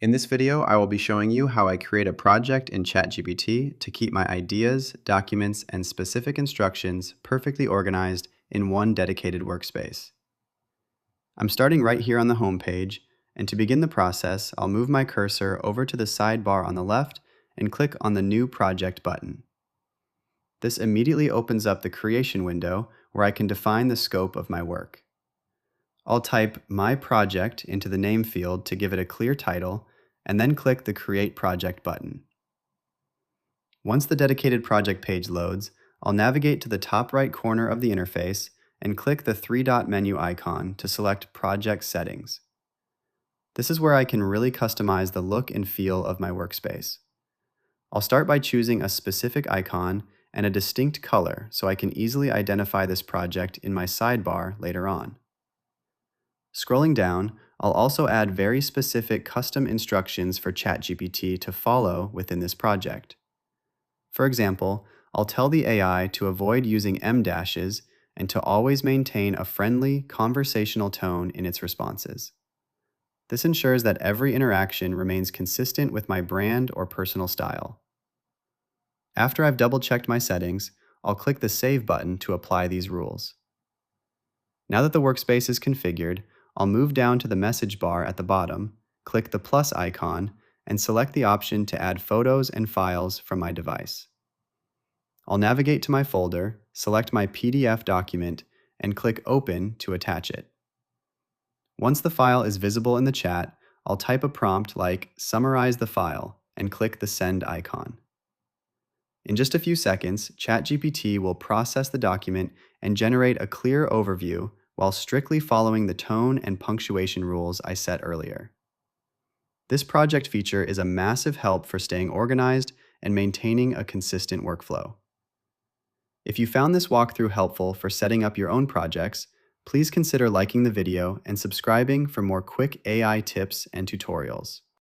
In this video, I will be showing you how I create a project in ChatGPT to keep my ideas, documents, and specific instructions perfectly organized in one dedicated workspace. I'm starting right here on the home page, and to begin the process, I'll move my cursor over to the sidebar on the left and click on the New Project button. This immediately opens up the creation window where I can define the scope of my work. I'll type My Project into the name field to give it a clear title, and then click the Create Project button. Once the dedicated project page loads, I'll navigate to the top right corner of the interface and click the three-dot menu icon to select Project Settings. This is where I can really customize the look and feel of my workspace. I'll start by choosing a specific icon and a distinct color so I can easily identify this project in my sidebar later on. Scrolling down, I'll also add very specific custom instructions for ChatGPT to follow within this project. For example, I'll tell the AI to avoid using em dashes and to always maintain a friendly, conversational tone in its responses. This ensures that every interaction remains consistent with my brand or personal style. After I've double-checked my settings, I'll click the Save button to apply these rules. Now that the workspace is configured, I'll move down to the message bar at the bottom, click the plus icon, and select the option to add photos and files from my device. I'll navigate to my folder, select my PDF document, and click Open to attach it. Once the file is visible in the chat, I'll type a prompt like Summarize the file and click the Send icon. In just a few seconds, ChatGPT will process the document and generate a clear overview while strictly following the tone and punctuation rules I set earlier. This project feature is a massive help for staying organized and maintaining a consistent workflow. If you found this walkthrough helpful for setting up your own projects, please consider liking the video and subscribing for more quick AI tips and tutorials.